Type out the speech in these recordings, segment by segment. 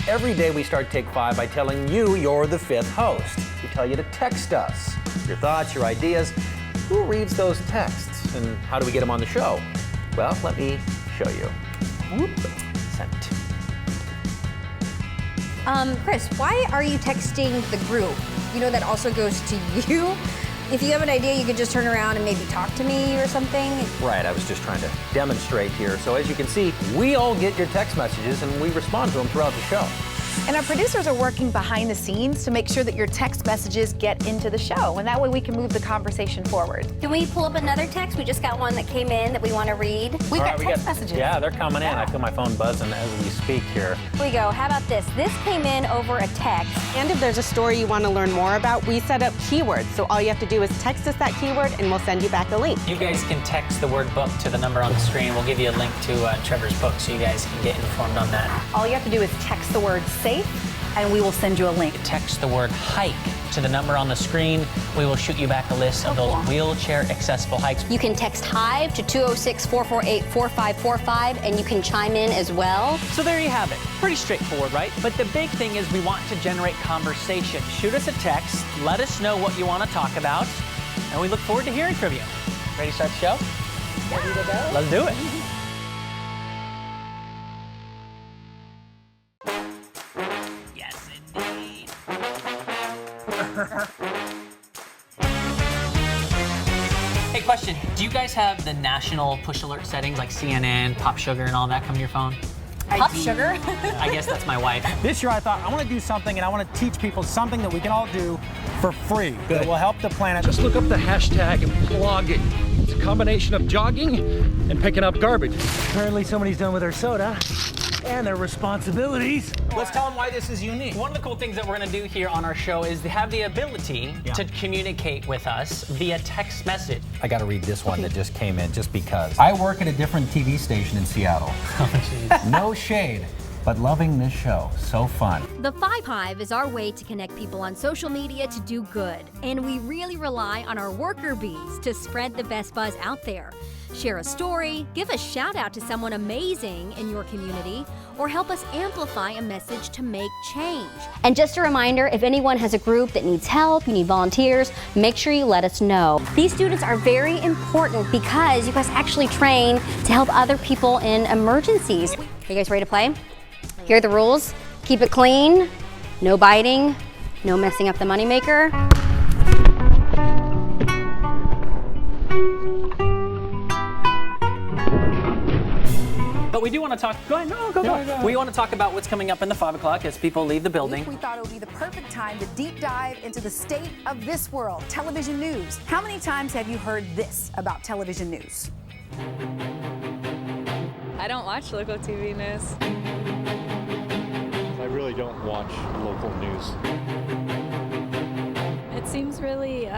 Every day we start Take 5 by telling you you're the fifth host. We tell you to text us your thoughts, your ideas. Who reads those texts and how do we get them on the show? Well, let me show you. Whoop. Sent. Chris, why are you texting the group? You know that also goes to you. If you have an idea, you could just turn around and maybe talk to me or something. Right, I was just trying to demonstrate here. So as you can see, we all get your text messages and we respond to them throughout the show. And our producers are working behind the scenes to make sure that your text messages get into the show, and that way we can move the conversation forward. Can we pull up another text? We just got one that came in that we want to read. We've got text messages. Yeah, they're coming in. I feel my phone buzzing as we speak here. Here we go. How about this? This came in over a text. And if there's a story you want to learn more about, we set up keywords. So all you have to do is text us that keyword and we'll send you back a link. You guys can text the word book to the number on the screen. We'll give you a link to Trevor's book so you guys can get informed on that. All you have to do is text the word safe and we will send you a link. Text the word hike to the number on the screen. We will shoot you back a list of those wheelchair accessible hikes. You can text HIVE to 206-448-4545 and you can chime in as well. So there you have it. Pretty straightforward, right? But the big thing is we want to generate conversation. Shoot us a text, let us know what you want to talk about, and we look forward to hearing from you. Ready to start the show? Ready to go? Let's do it. Yes, indeed. Hey, question. Do you guys have the national push alert settings like CNN, Pop Sugar, and all that come to your phone? Pop Sugar? I guess that's my wife. This year I thought I want to do something and I want to teach people something that we can all do for free. Good. That will help the planet. Just look up the hashtag blogging. It's a combination of jogging and picking up garbage. Apparently somebody's done with their soda and their responsibilities. Let's tell them why this is unique. One of the cool things that we're going to do here on our show is to have the ability to communicate with us via text message. I got to read this one that just came in just because. I work at a different TV station in Seattle. No shade, but loving this show. So fun. The Five Hive is our way to connect people on social media to do good, and we really rely on our worker bees to spread the best buzz out there. Share a story, give a shout out to someone amazing in your community, or help us amplify a message to make change. And just a reminder, if anyone has a group that needs help, you need volunteers, make sure you let us know. These students are very important because you guys actually train to help other people in emergencies. Are you guys ready to play? Here are the rules. Keep it clean, no biting, no messing up the moneymaker. But we do want to talk. Go ahead. No, go. We want to talk about what's coming up in the 5 o'clock as people leave the building. We thought it would be the perfect time to deep dive into the state of this world, television news. How many times have you heard this about television news? I don't watch local TV news. I really don't watch local news. It seems really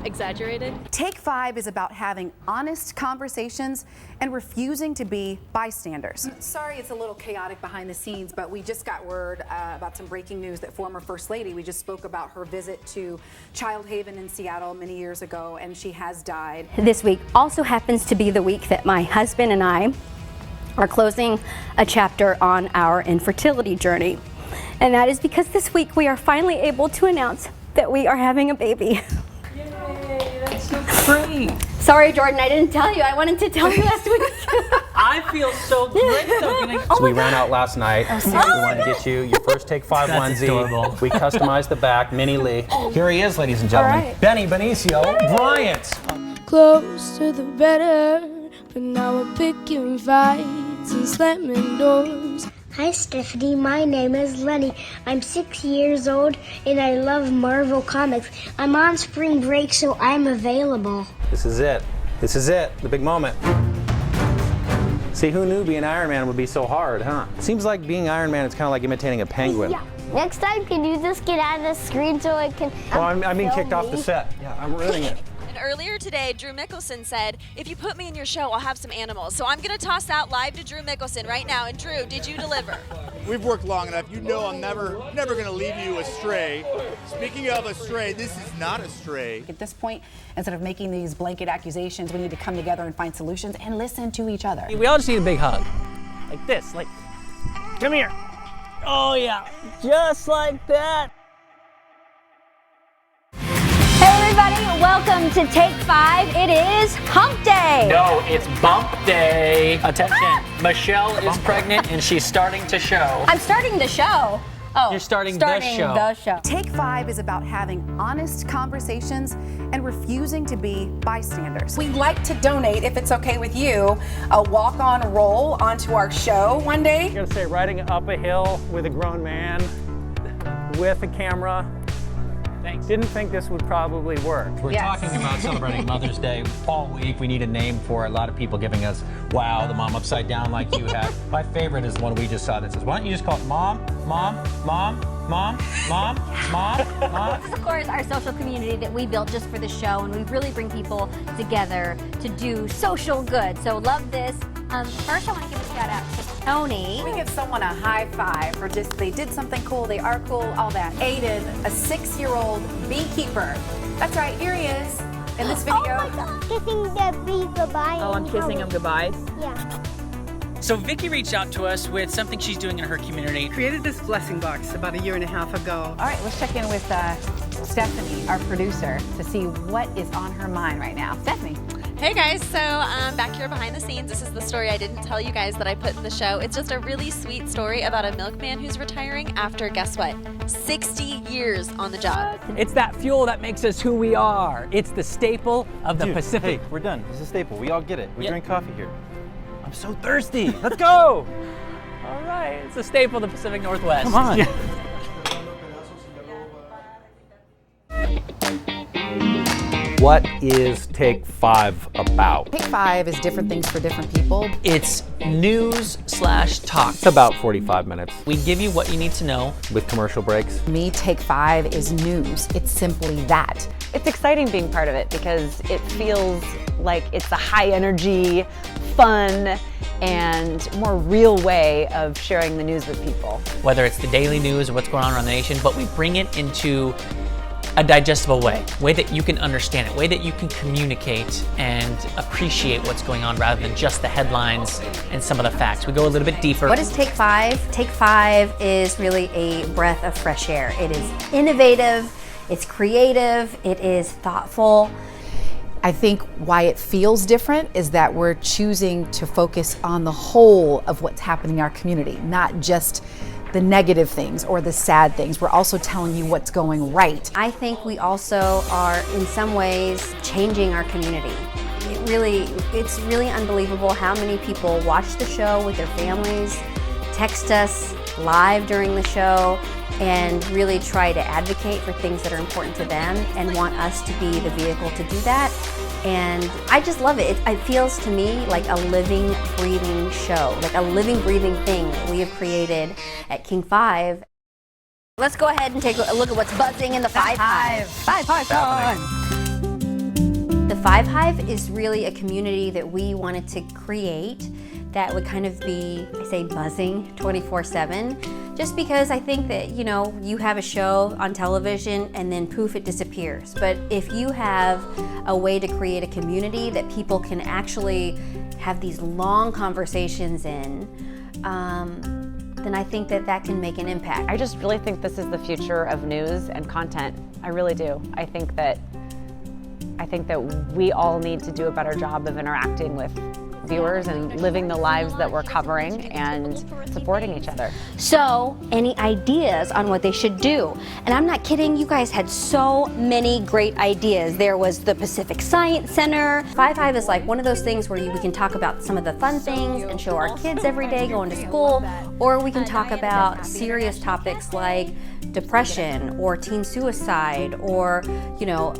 exaggerated. Take 5 is about having honest conversations and refusing to be bystanders. Sorry it's a little chaotic behind the scenes, but we just got word about some breaking news that former First Lady, we just spoke about her visit to Child Haven in Seattle many years ago, and she has died. This week also happens to be the week that my husband and I are closing a chapter on our infertility journey. And that is because this week we are finally able to announce that we are having a baby. Yay, that's so great. Sorry, Jordan, I didn't tell you. I wanted to tell you last week. I feel so great though. So we ran out last night. We wanted to get you your first Take 5 That's onesie. adorable. We customized the back, Mini Lee. Here he is, ladies and gentlemen. right. Benny Benicio Bryant. Closer the better, but now we're picking fights and slamming doors. Hi Stephanie, my name is Lenny. I'm 6 years old and I love Marvel Comics. I'm on spring break, so I'm available. This is it. This is it. The big moment. See, who knew being Iron Man would be so hard, huh? Seems like being Iron Man is kind of like imitating a penguin. Yeah. Next time, can you just get out of the screen so I can... Well, I'm being film kicked off the me? set. Yeah, I'm ruining it. And earlier today, Drew Mickelson said, if you put me in your show, I'll have some animals. So I'm going to toss out live to Drew Mickelson right now. And Drew, did you deliver? We've worked long enough. You know I'm never going to leave you astray. Speaking of astray, this is not astray. At this point, instead of making these blanket accusations, we need to come together and find solutions and listen to each other. We all just need a big hug. Like this, like, come here. Oh yeah, just like that. Hey everybody, welcome to Take 5. It is Hump Day. No, it's Bump Day. Attention, Michelle is pregnant and she's starting to show. I'm starting the show. Oh, You're starting the show. Take 5 is about having honest conversations and refusing to be bystanders. We'd like to donate, if it's okay with you, a walk-on roll onto our show one day. I'm gonna say riding up a hill with a grown man with a camera. Thanks. Didn't think this would probably work. We're talking about celebrating Mother's Day all week. We need a name for it. A lot of people giving us, wow, the mom upside down like you have. My favorite is one we just saw that says, why don't you just call it Mom, Mom, Mom, Mom, Mom, Mom, Mom. This is, of course, our social community that we built just for the show, and we really bring people together to do social good. So love this. First, I want to give a shout out to Tony. We give someone a high five for just they did something cool, they are cool, all that. Aiden, a 6-year-old beekeeper. That's right, here he is in this video. Oh my God. Kissing the bee goodbye. Oh, I'm kissing him goodbye. Yeah. So Vicky reached out to us with something she's doing in her community. Created this blessing box about 1.5 years ago. All right, let's check in with Stephanie, our producer, to see what is on her mind right now. Stephanie. Hey guys, so back here behind the scenes, this is the story I didn't tell you guys that I put in the show. It's just a really sweet story about a milkman who's retiring after, guess what, 60 years on the job. It's that fuel that makes us who we are. It's the staple of the Pacific. Hey, we're done. It's a staple. We all get it. We Yep. drink coffee here. I'm so thirsty. Let's go. All right, it's a staple of the Pacific Northwest. Come on. What is Take 5 about? Take 5 is different things for different people. It's news/talk. It's about 45 minutes We give you what you need to know. with commercial breaks. Me, Take 5 is news. It's simply that. It's exciting being part of it because it feels like it's a high energy, fun, and more real way of sharing the news with people. Whether it's the daily news or what's going on around the nation, but we bring it into a digestible way that you can understand it, way that you can communicate and appreciate what's going on rather than just the headlines and some of the facts. We go a little bit deeper. What is Take 5? Take 5 is really a breath of fresh air. It is innovative, it's creative, it is thoughtful. I think why it feels different is that we're choosing to focus on the whole of what's happening in our community, not just the negative things or the sad things. We're also telling you what's going right. I think we also are, in some ways, changing our community. It's really unbelievable how many people watch the show with their families, text us live during the show, and really try to advocate for things that are important to them and want us to be the vehicle to do that. And I just love it. It feels to me like a living, breathing show, like a living, breathing thing that we have created at King 5. Let's go ahead and take a look at what's buzzing in the Five Hive. Five Hive time! The Five Hive is really a community that we wanted to create that would kind of be, I say, buzzing 24/7. Just because I think that, you know, you have a show on television and then poof, it disappears. But if you have a way to create a community that people can actually have these long conversations in, then I think that that can make an impact. I just really think this is the future of news and content. I really do. I think that we all need to do a better job of interacting with viewers and living the lives that we're covering and supporting each other. So, any ideas on what they should do? And I'm not kidding, you guys had so many great ideas. There was the Pacific Science Center. Five Hive is like one of those things where we can talk about some of the fun things and show our kids every day going to school, or we can talk about serious topics like depression or teen suicide or, you know,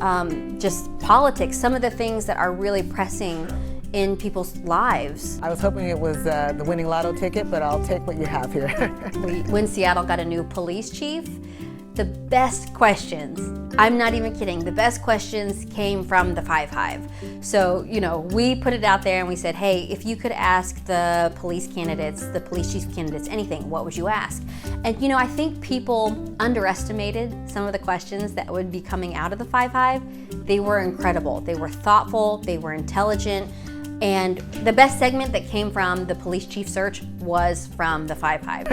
just politics, some of the things that are really pressing in people's lives. I was hoping it was the winning lotto ticket, but I'll take what you have here. When Seattle got a new police chief, the best questions, I'm not even kidding, the best questions came from the Five Hive. So, you know, we put it out there and we said, hey, if you could ask the police candidates, the police chief candidates, anything, what would you ask? And, you know, I think people underestimated some of the questions that would be coming out of the Five Hive. They were incredible. They were thoughtful, they were intelligent, and the best segment that came from the police chief search was from the Five Hive.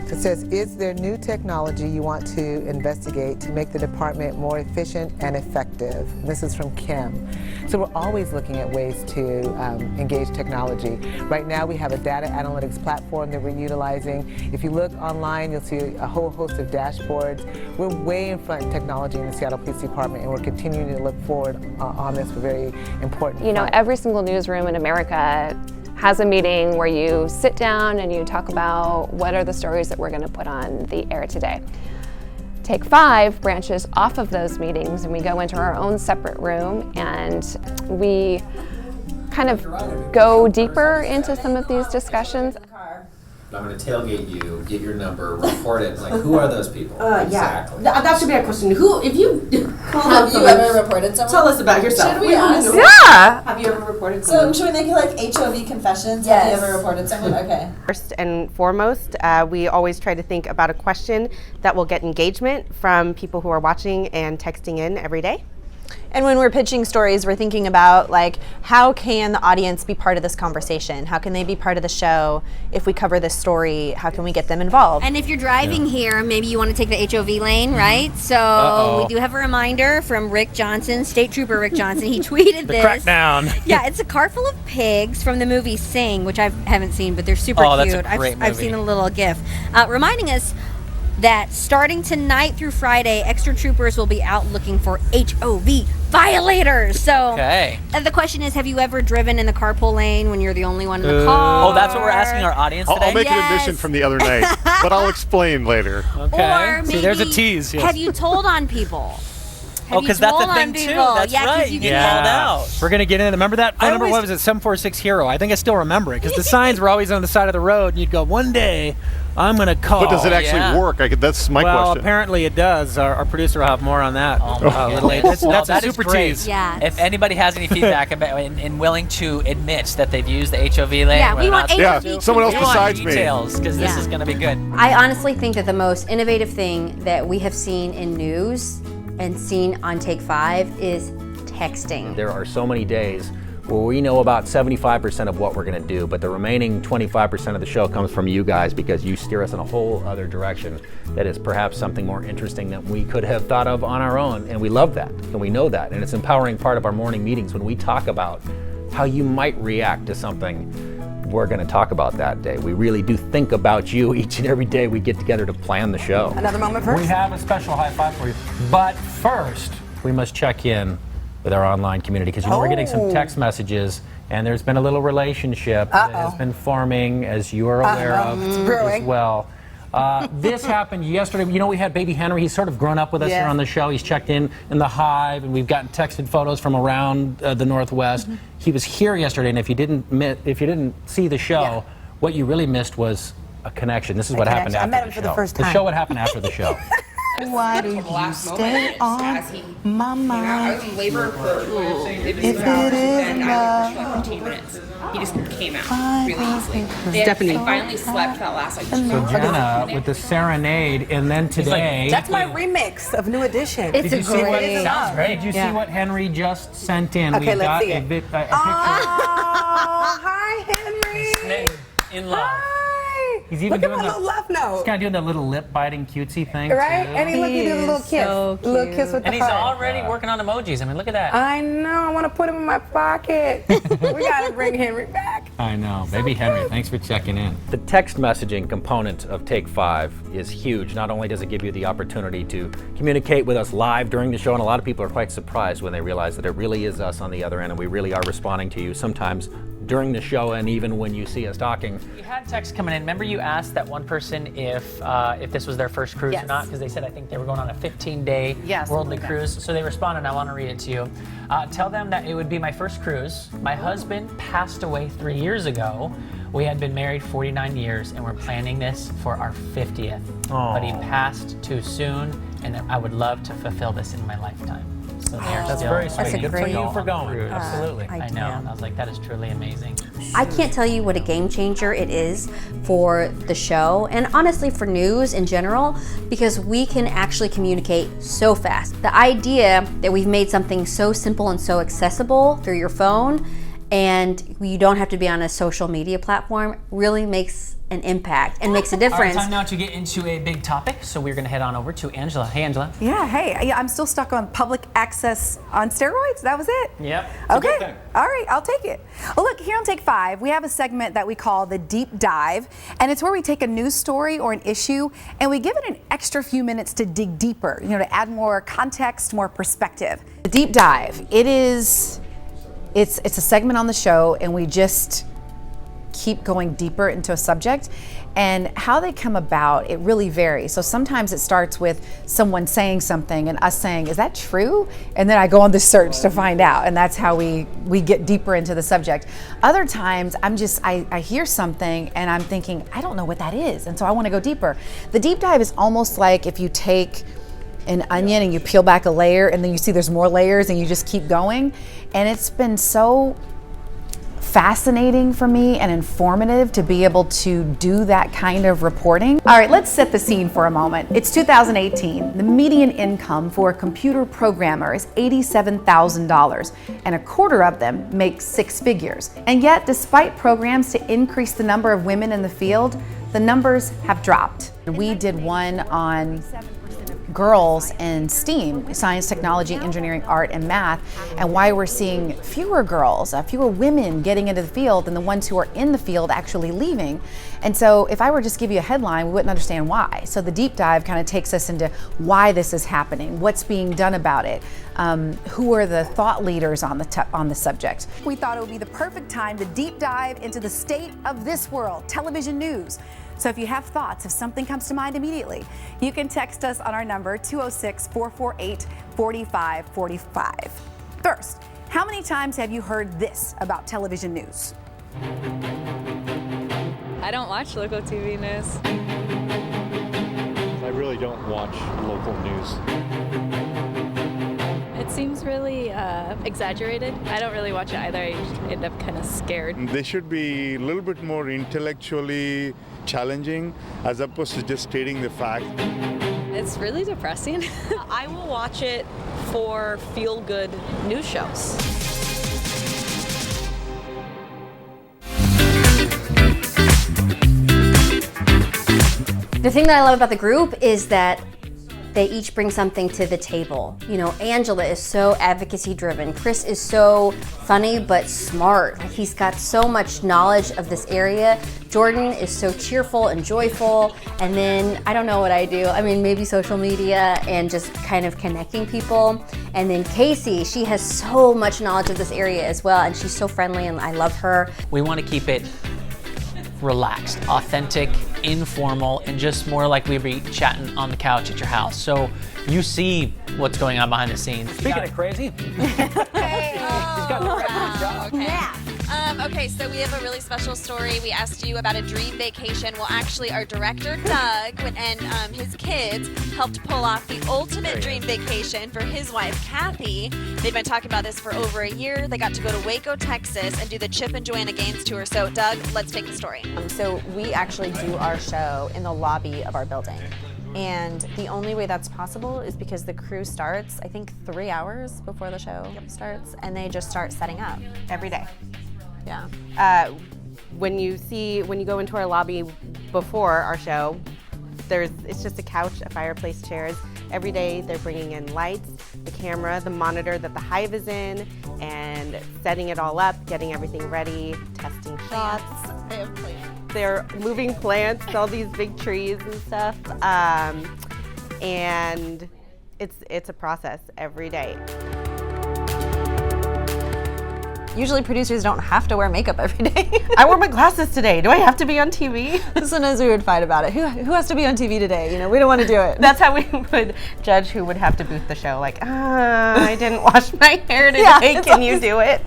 It says, is there new technology you want to investigate to make the department more efficient and effective? And this is from Kim. So we're always looking at ways to engage technology. Right now we have a data analytics platform that we're utilizing. If you look online, you'll see a whole host of dashboards. We're way in front in technology in the Seattle Police Department, and we're continuing to look forward on this for very important. You know, every single newsroom in America has a meeting where you sit down and you talk about what are the stories that we're going to put on the air today. Take 5 branches off of those meetings, and we go into our own separate room and we kind of go deeper into some of these discussions. I'm going to tailgate you, get your number, report it. Like, who are those people? Exactly. Yeah, that should be our question. Who, if you have you ever reported someone? Tell us about yourself. Should we ask? Yeah. Have you ever reported someone? So should we make it like HOV confessions? Yes. Have you ever reported someone? Okay. First and foremost, we always try to think about a question that will get engagement from people who are watching and texting in every day. And when we're pitching stories, we're thinking about, like, how can the audience be part of this conversation? How can they be part of the show? If we cover this story, how can we get them involved? And if you're driving here, maybe you want to take the HOV lane, right? So we do have a reminder from Rick Johnson, State Trooper Rick Johnson. He tweeted this. Crackdown. Yeah, it's a car full of pigs from the movie Sing, which I haven't seen, but they're super that's cute. a great I've movie. seen a little GIF. Reminding us that starting tonight through Friday, extra troopers will be out looking for HOV violators. So the question is, have you ever driven in the carpool lane when you're the only one in the car? Oh, that's what we're asking our audience today? I'll make an admission from the other night, but I'll explain later. Or maybe, there's a tease. Yes. Have you told on people? Oh, because that's a thing too. That's right. You get called out. We're going to get in. Remember that phone number? What was it? 746 Hero. I think I still remember it because the signs were always on the side of the road, and you'd go, one day I'm going to call. But does it actually work? That's my question. Well, apparently it does. Our producer will have more on that. A little later. That's a super tease. Yeah. If anybody has any feedback about and willing to admit that they've used the HOV lane, Yeah, we want HOV Yeah, someone else besides me. details, because this is going to be good. I honestly think that the most innovative thing that we have seen in news and seen on Take 5 is texting. There are so many days where we know about 75% of what we're going to do, but the remaining 25% of the show comes from you guys because you steer us in a whole other direction that is perhaps something more interesting than we could have thought of on our own. And we love that, and we know that. And it's an empowering part of our morning meetings when we talk about how you might react to something we're going to talk about that day. We really do think about you each and every day we get together to plan the show. Another moment first. We have a special high five for you. But first, we must check in with our online community because we're getting some text messages, and there's been a little relationship that has been forming, as you are aware of as well. This happened yesterday. You know, we had baby Henry. He's sort of grown up with us here on the show. He's checked in the hive, and we've gotten texted photos from around the Northwest. He was here yesterday, and if you didn't see the show, what you really missed was a connection. This is what happened after the show. I met him for the first time. The show would happen after the show. Why do you stay on my mind? I was in labor for if it is love. 15 minutes. He just came out really easily. Stephanie. I finally slept that last So Jenna with the serenade, and then today. That's my remix of New Edition. Did you see what? Sounds great. Did you see what Henry just sent in? Okay, We've let's got see it. a picture. Oh, hi, Henry. In love. He's even Look at doing my little love note. He's kind of doing the little lip biting cutesy thing, Right? too. And he look, he did a little kiss. So a little kiss with and the he's heart. already working on emojis. I mean, look at that. I know. I want to put him in my pocket. We got to bring Henry back. I know. Baby Henry, thanks for checking in. The text messaging component of Take 5 is huge. Not only does it give you the opportunity to communicate with us live during the show, and a lot of people are quite surprised when they realize that it really is us on the other end, and we really are responding to you sometimes during the show and even when you see us talking. We had texts coming in. Remember you asked that one person if this was their first cruise or not, because they said I think they were going on a 15-day worldly cruise. So they responded, and I want to read it to you. Tell them that it would be my first cruise. My husband passed away 3 years ago. We had been married 49 years, and we're planning this for our 50th. But he passed too soon, and I would love to fulfill this in my lifetime. So That's very sweet. Good for you for going. Absolutely. I know. I was like, that is truly amazing. I can't tell you what a game changer it is for the show and honestly for news in general, because we can actually communicate so fast. The idea that we've made something so simple and so accessible through your phone and you don't have to be on a social media platform, really makes an impact and makes a difference. All right, time now to get into a big topic, so we're going to head on over to Angela. Hey, Angela. Yeah, hey, I'm still stuck on public access on steroids. That was it? Yep. Okay. All right, I'll take it. Well, look, here on Take 5, we have a segment that we call the Deep Dive, and it's where we take a news story or an issue and we give it an extra few minutes to dig deeper, to add more context, more perspective. The Deep Dive, it's a segment on the show, and we just keep going deeper into a subject. And how they come about, it really varies. So sometimes it starts with someone saying something and us saying, is that true? And then I go on the search to find out, and that's how we get deeper into the subject. Other times I hear something and I'm thinking, I don't know what that is, and so I want to go deeper. The deep dive is almost like if you take an onion and you peel back a layer and then you see there's more layers and you just keep going. And it's been so fascinating for me and informative to be able to do that kind of reporting. All right, let's set the scene for a moment. It's 2018. The median income for a computer programmer is $87,000, and a quarter of them make 6 figures. And yet, despite programs to increase the number of women in the field, the numbers have dropped. We did one on girls in STEAM, science, technology, engineering, art, and math, and why we're seeing fewer girls, fewer women getting into the field than the ones who are in the field actually leaving. And so if I were just to give you a headline, we wouldn't understand why. So the deep dive kind of takes us into why this is happening, what's being done about it, who are the thought leaders on the subject. We thought it would be the perfect time to deep dive into the state of this world, television news. So if you have thoughts, if something comes to mind immediately, you can text us on our number 206-448-4545. First, how many times have you heard this about television news? I don't watch local TV news. I really don't watch local news. It seems really exaggerated. I don't really watch it either. I end up kind of scared. They should be a little bit more intellectually challenging as opposed to just stating the fact. It's really depressing. I will watch it for feel-good news shows. The thing that I love about the group is that they each bring something to the table. Angela is so advocacy driven. Chris is so funny but smart. He's got so much knowledge of this area. Jordan is so cheerful and joyful. And then I don't know what I do. Maybe social media and just kind of connecting people. And then Casey, she has so much knowledge of this area as well. And she's so friendly and I love her. We want to keep it relaxed, authentic, informal, and just more like we'd be chatting on the couch at your house. So you see what's going on behind the scenes. Speaking of crazy. Okay, so we have a really special story. We asked you about a dream vacation. Well, actually, our director, Doug, and his kids helped pull off the ultimate dream vacation for his wife, Kathy. They've been talking about this for over a year. They got to go to Waco, Texas, and do the Chip and Joanna Gaines tour. So, Doug, let's take the story. So we actually do our show in the lobby of our building. And the only way that's possible is because the crew starts, I think, 3 hours before the show starts, and they just start setting up every day. Yeah. When you go into our lobby before our show, it's just a couch, a fireplace, chairs. Every day they're bringing in lights, the camera, the monitor that the hive is in, and setting it all up, getting everything ready, testing shots. They have plants. They're moving plants, all these big trees and stuff, and it's a process every day. Usually producers don't have to wear makeup every day. I wore my glasses today. Do I have to be on TV? Sometimes we would fight about it. Who has to be on TV today? We don't want to do it. That's how we would judge who would have to booth the show. Like, I didn't wash my hair today. Yeah, Can you do it?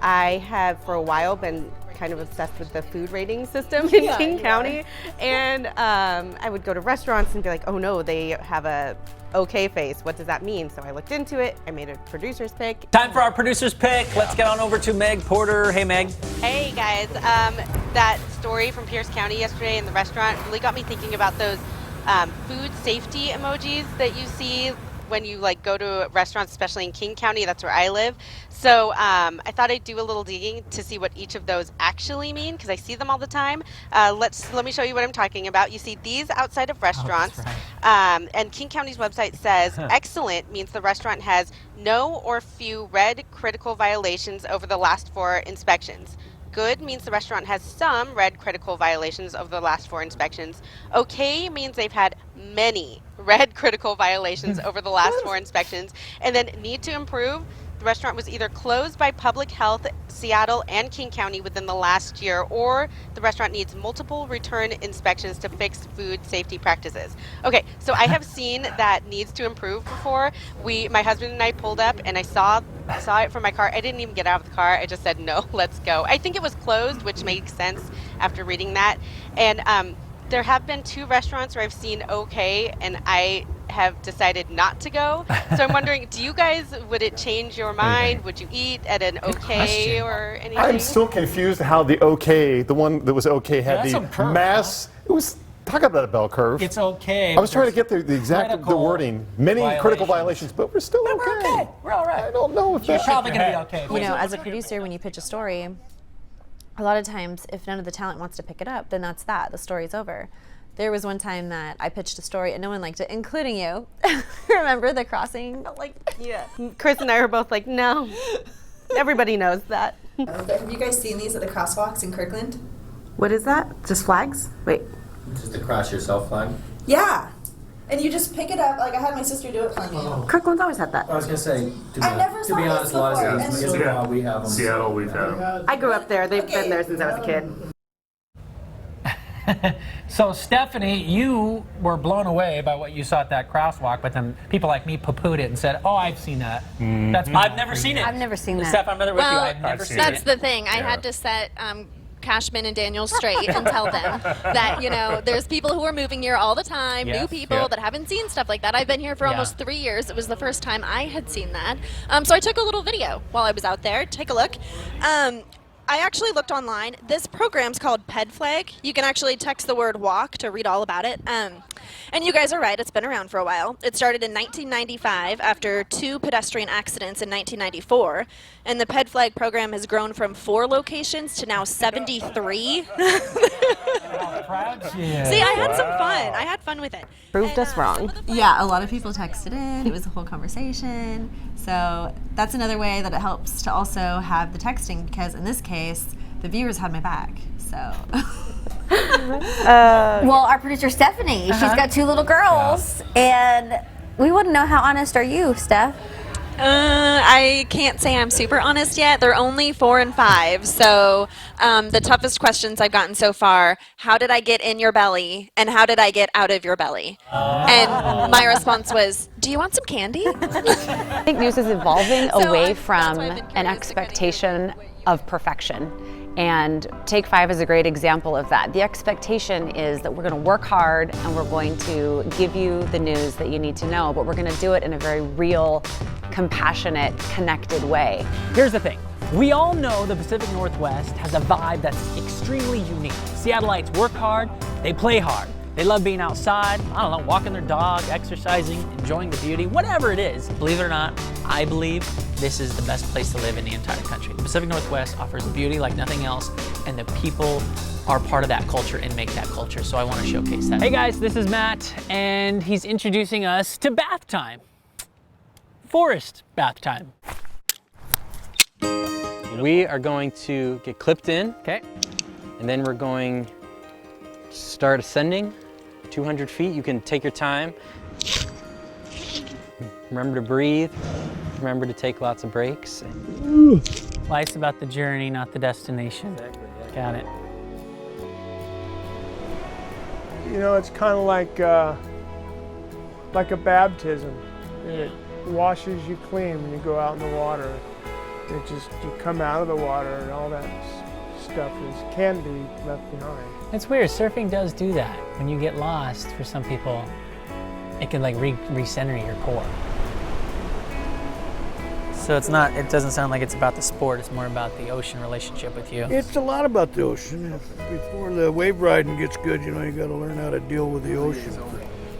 I have for a while been kind of obsessed with the food rating system in King County. And I would go to restaurants and be like, oh no, they have a okay face. What does that mean? So I looked into it. I made a producer's pick. Time for our producer's pick. Let's get on over to Meg Porter. Hey, Meg. Hey guys, that story from Pierce County yesterday in the restaurant really got me thinking about those food safety emojis that you see when you like go to restaurants, especially in King County. That's where I live. So I thought I'd do a little digging to see what each of those actually mean, because I see them all the time. Let me show you what I'm talking about. You see these outside of restaurants, and King County's website says excellent means the restaurant has no or few red critical violations over the last 4 inspections. Good means the restaurant has some red critical violations over the last 4 inspections. Okay means they've had many red critical violations over the last 4 inspections. And then need to improve, the restaurant was either closed by Public Health Seattle and King County within the last year, or the restaurant needs multiple return inspections to fix food safety practices. Okay, so I have seen that needs to improve before. My husband and I pulled up and I saw it from my car. I didn't even get out of the car. I just said, no, let's go. I think it was closed, which makes sense after reading that. And there have been 2 restaurants where I've seen okay, and I have decided not to go. So I'm wondering, do you guys, would it change your mind? Would you eat at an okay or anything? I'm still confused how the okay, the one that was okay, had the mass. It was, talk about a bell curve. It's okay. I was trying to get the exact wording. Many critical violations, but we're still okay. We're okay. We're all right. I don't know if You're that's probably going to be okay. You know, as a producer, when you pitch a story, a lot of times, if none of the talent wants to pick it up, then that's that. The story's over. There was one time that I pitched a story and no one liked it, including you. Remember the crossing? Yeah. Chris and I were both like, no. Everybody knows that. Have you guys seen these at the crosswalks in Kirkland? What is that? Just flags? Wait. Just a cross yourself flag? Yeah. And you just pick it up. Like, I had my sister do it for me. Kirkland's always had that. I was going to say, to be honest, a lot of cities, we have them. Seattle, we've had them. I grew up there. They've been there since I was a kid. So, Stephanie, you were blown away by what you saw at that crosswalk, but then people like me poo-pooed it and said, oh, I've seen that. That's I've never seen it. I've never seen that. Steph, I'm with you. I've never seen it. That's the thing. I had to set Cashman and Daniel straight and tell them that, you know, there's people who are moving here all the time, new people that haven't seen stuff like that. I've been here for almost 3 years. It was the first time I had seen that. So I took a little video while I was out there. Take a look. I actually looked online. This program's called PedFlag. You can actually text the word walk to read all about it. And you guys are right, it's been around for a while. It started in 1995 after 2 pedestrian accidents in 1994. And the PedFlag program has grown from 4 locations to now 73. See, I had some fun. I had fun with it. Proved us wrong. Yeah, a lot of people texted in. It was a whole conversation. So that's another way that it helps to also have the texting, because in this case, the viewers had my back. So. Well, our producer Stephanie, she's got 2 little girls, and we wouldn't know how honest are you, Steph? I can't say I'm super honest yet. They're only 4 and 5. So the toughest questions I've gotten so far, how did I get in your belly and how did I get out of your belly? And my response was, do you want some candy? I think news is evolving away from an expectation of perfection. And Take 5 is a great example of that. The expectation is that we're going to work hard and we're going to give you the news that you need to know, but we're going to do it in a very real, compassionate, connected way. Here's the thing. We all know the Pacific Northwest has a vibe that's extremely unique. Seattleites work hard, they play hard. They love being outside, I don't know, walking their dog, exercising, enjoying the beauty, whatever it is. Believe it or not, I believe this is the best place to live in the entire country. The Pacific Northwest offers beauty like nothing else, and the people are part of that culture and make that culture, so I want to showcase that. Hey guys, this is Matt, and he's introducing us to bath time. Forest bath time. We are going to get clipped in. Okay. And then we're going to start ascending 200 feet. You can take your time. Remember to breathe. Remember to take lots of breaks. Life's about the journey, not the destination. Exactly. Got it. You know, it's kind of like a baptism. It washes you clean when you go out in the water. It just, you come out of the water and all that stuff can be left behind. It's weird, surfing does do that. When you get lost, for some people, it can like recenter your core. So it's not, it doesn't sound like it's about the sport, it's more about the ocean relationship with you. It's a lot about the ocean. Before the wave riding gets good, you know, you got to learn how to deal with the ocean.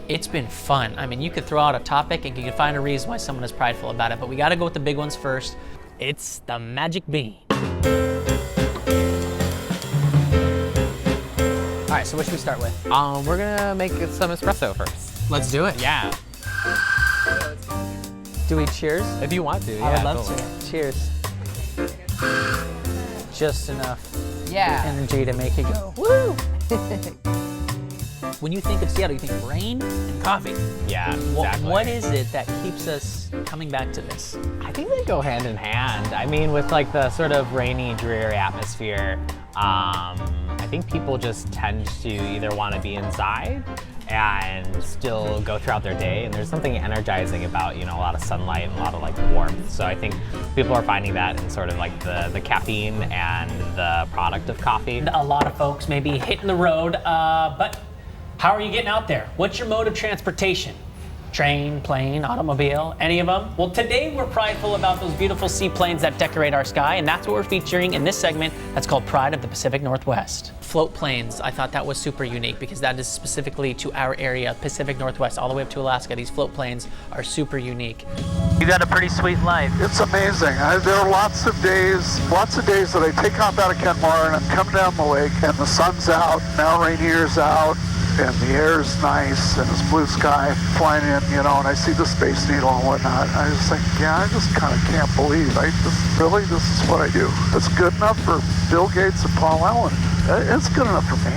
It's been fun. I mean, you could throw out a topic and you can find a reason why someone is prideful about it, but we got to go with the big ones first. It's the magic bean. All right, so what should we start with? We're gonna make some espresso first. Let's do it. Yeah. Do we cheers? If you want to, yeah. I would love totally. to. Cheers. Just enough energy to make it go. Woo! When you think of Seattle, you think rain and coffee. Yeah, exactly. What is it that keeps us coming back to this? I think they go hand in hand. I mean, with like the sort of rainy, dreary atmosphere, I think people just tend to either want to be inside and still go throughout their day, and there's something energizing about, you know, a lot of sunlight and a lot of like warmth. So I think people are finding that in sort of like the caffeine and the product of coffee. A lot of folks may be hitting the road, but how are you getting out there? What's your mode of transportation? Train, plane, automobile, any of them? Well, today we're prideful about those beautiful seaplanes that decorate our sky, and that's what we're featuring in this segment that's called Pride of the Pacific Northwest. Float planes, I thought that was super unique because that is specifically to our area, Pacific Northwest, all the way up to Alaska. These float planes are super unique. You got a pretty sweet life. It's amazing. There are lots of days that I take off out of Kenmore and I'm coming down the lake and the sun's out, now Rainier's out, and the air's nice, and it's blue sky flying in, you know, and I see the Space Needle and whatnot. I just think, yeah, I just kind of can't believe, this is what I do. It's good enough for Bill Gates and Paul Allen. It's good enough for me.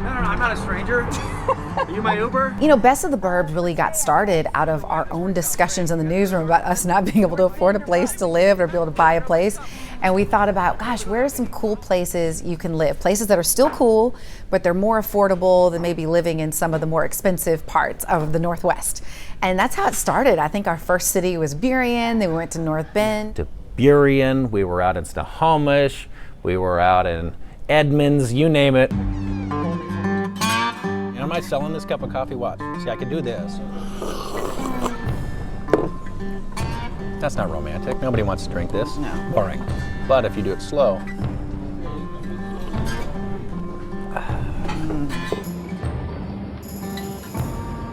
No, I'm not a stranger. Are you my Uber? You know, Best of the Burbs really got started out of our own discussions in the newsroom about us not being able to afford a place to live or be able to buy a place. And we thought about, gosh, where are some cool places you can live? Places that are still cool, but they're more affordable than maybe living in some of the more expensive parts of the Northwest. And that's how it started. I think our first city was Burien, then we went to North Bend. To Burien, we were out in Snohomish, we were out in Edmonds, you name it. Am I selling this cup of coffee? Watch. See, I can do this. That's not romantic. Nobody wants to drink this. No. Boring. But if you do it slow.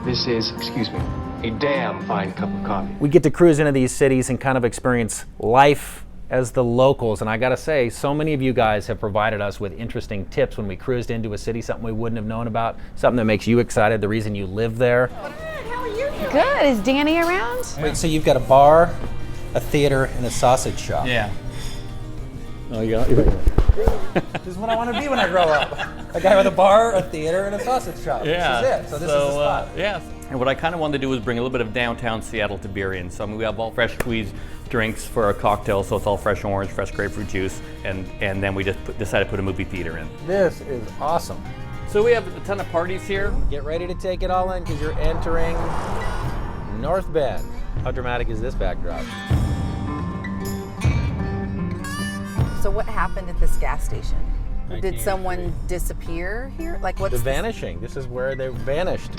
This is, excuse me, a damn fine cup of coffee. We get to cruise into these cities and kind of experience life as the locals, and I gotta say, so many of you guys have provided us with interesting tips when we cruised into a city, something we wouldn't have known about, something that makes you excited, the reason you live there. How are you doing? Good. Is Danny around? Wait, so you've got a bar, a theater, and a sausage shop. Yeah. Oh, yeah. This is what I want to be when I grow up. A guy with a bar, a theater, and a sausage shop. Yeah. This is it. So this is the spot. Yeah. And what I kind of wanted to do was bring a little bit of downtown Seattle to Burien. So I mean, we have all fresh squeezed drinks for our cocktail, so it's all fresh orange, fresh grapefruit juice, and then we just decided to put a movie theater in. This is awesome. So we have a ton of parties here. Get ready to take it all in because you're entering North Bend. How dramatic is this backdrop? So what happened at this gas station? Did someone disappear here? Like what's the vanishing? This is where they vanished.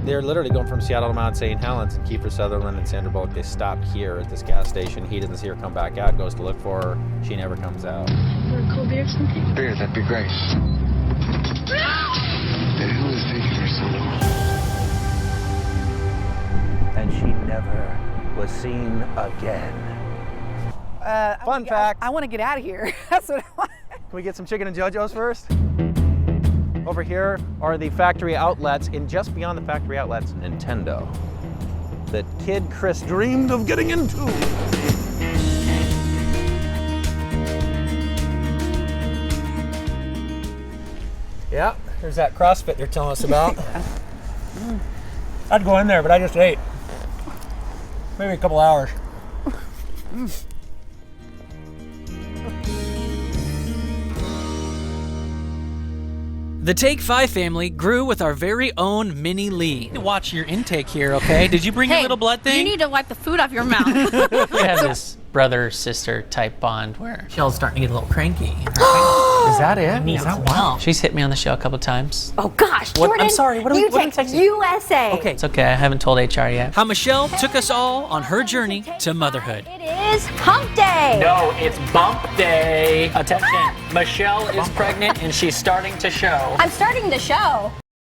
They're literally going from Seattle to Mount St. Helens, and Kiefer Sutherland and Sandra Bullock, they stopped here at this gas station. He doesn't see her come back out, goes to look for her. She never comes out. Want a cold beer or something? Beer, that'd be great. The hell is taking her so long? And she never was seen again. Fun fact. I want to get out of here. That's what I want. Can we get some chicken and JoJo's first? Over here are the factory outlets, and just beyond the factory outlets, Nintendo. That kid Chris dreamed of getting into. Yeah, there's that CrossFit you're telling us about. I'd go in there, but I just ate. Maybe a couple hours. The Take 5 family grew with our very own Mini Lee. Watch your intake here, okay? Did you bring your little blood thing? You need to wipe the food off your mouth. We have this brother-sister type bond where Michelle's starting to get a little cranky. Is that it? Is that wow? She's hit me on the show a couple times. Oh gosh, What- Jordan, I'm sorry, what are we- you what are we take texting? USA. Okay, it's okay. I haven't told HR yet. How Michelle took us all on her journey to motherhood. It is hump day. No, it's bump day. Attention. Michelle is pregnant and she's starting to show. I'm starting the show.